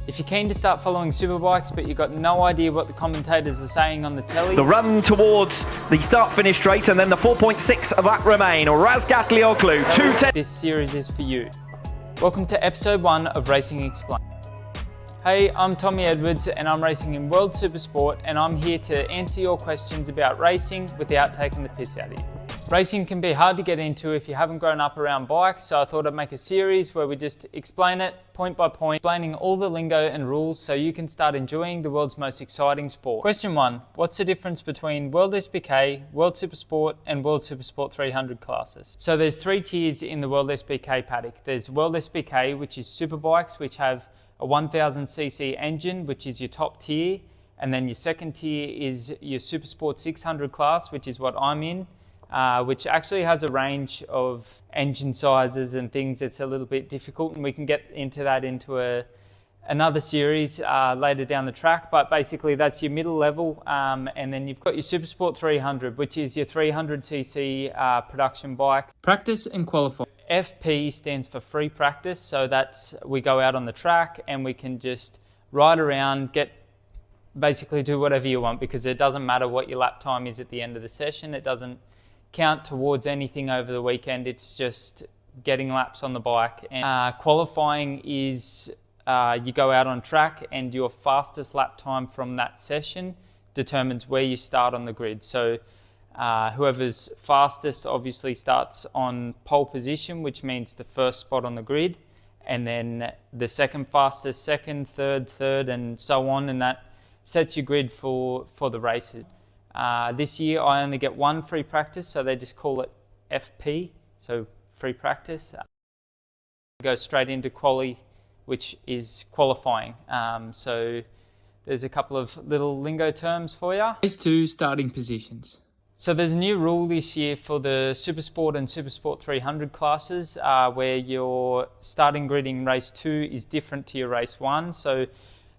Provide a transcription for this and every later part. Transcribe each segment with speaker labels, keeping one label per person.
Speaker 1: If you're keen to start following superbikes but you've got no idea what the commentators are saying on the telly,
Speaker 2: the run towards the start-finish straight and then the 4.6 of that remain. Razgatlioglu, 2:10.
Speaker 1: this series is for you. Welcome to episode 1 of Racing Explained. Hey, I'm Tommy Edwards and I'm racing in World SuperSport, and I'm here to answer your questions about racing without taking the piss out of you. Racing can be hard to get into if you haven't grown up around bikes, so I thought I'd make a series where we just explain it point by point, explaining all the lingo and rules so you can start enjoying the world's most exciting sport. Question 1. What's the difference between World SBK, World SuperSport and World SuperSport 300 classes? So there's 3 tiers in the World SBK paddock. There's World SBK, which is superbikes, which have a 1000cc engine, which is your top tier, and then your second tier is your SuperSport 600 class, which is what I'm in. Which actually has a range of engine sizes and things. It's a little bit difficult, and we can get into that into another series later down the track, but basically that's your middle level, and then you've got your SuperSport 300, which is your 300cc production bike. Practice and qualify. FP stands for free practice, so that's we go out on the track and we can just ride around, basically do whatever you want, because it doesn't matter what your lap time is at the end of the session. It doesn't count towards anything over the weekend. It's just getting laps on the bike. And qualifying is you go out on track and your fastest lap time from that session determines where you start on the grid. So whoever's fastest obviously starts on pole position, which means the first spot on the grid, and then the second fastest, second, third, and so on, and that sets your grid for the races. This year I only get 1 free practice, so they just call it FP, so free practice. Go straight into quali, which is qualifying. So there's a couple of little lingo terms for you. Race 2 starting positions. So there's a new rule this year for the SuperSport and SuperSport 300 classes, where your starting grid in race 2 is different to your race 1. So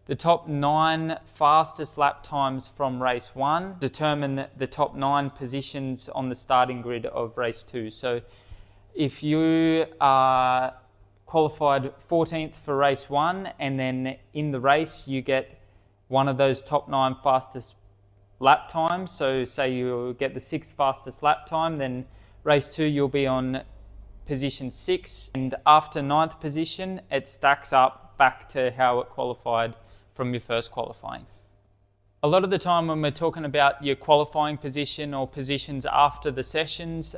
Speaker 1: the top 9 fastest lap times from race 1 determine the top 9 positions on the starting grid of race 2. So if you are qualified 14th for race 1 and then in the race you get one of those top 9 fastest lap times, so say you get the 6th fastest lap time, then race 2 you'll be on position 6, and after 9th position it stacks up back to how it qualified from your first qualifying. A lot of the time when we're talking about your qualifying position or positions after the sessions,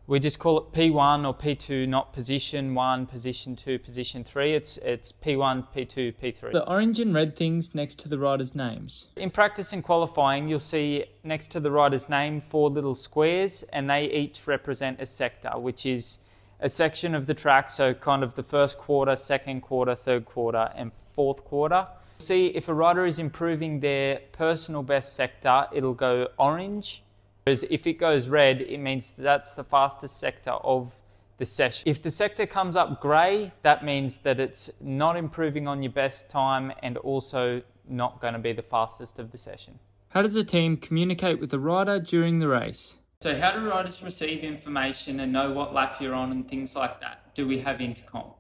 Speaker 1: we just call it P1 or P2, not position 1, position 2, position 3. It's P1, P2, P3. The orange and red things next to the riders' names. In practice and qualifying, you'll see next to the rider's name 4 little squares, and they each represent a sector, which is a section of the track, so kind of the first quarter, second quarter, third quarter, and fourth quarter. See, if a rider is improving their personal best sector, it'll go orange. Whereas if it goes red, it means that's the fastest sector of the session. If the sector comes up grey, that means that it's not improving on your best time and also not going to be the fastest of the session. How does a team communicate with the rider during the race? So how do riders receive information and know what lap you're on and things like that? Do we have intercom?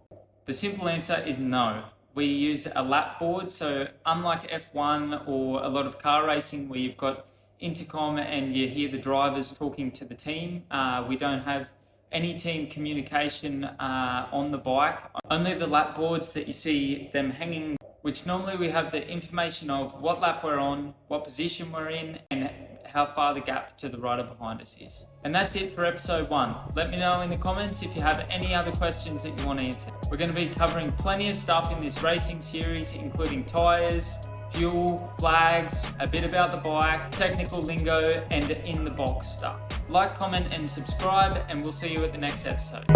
Speaker 1: The simple answer is no. We use a lap board, so unlike F1 or a lot of car racing where you've got intercom and you hear the drivers talking to the team, we don't have any team communication on the bike. Only the lap boards that you see them hanging, which normally we have the information of what lap we're on, what position we're in, and how far the gap to the rider behind us is. And that's it for episode 1. Let me know in the comments if you have any other questions that you want answered. We're going to be covering plenty of stuff in this racing series, including tyres, fuel, flags, a bit about the bike, technical lingo, and in the box stuff. Like, comment, and subscribe, and we'll see you at the next episode.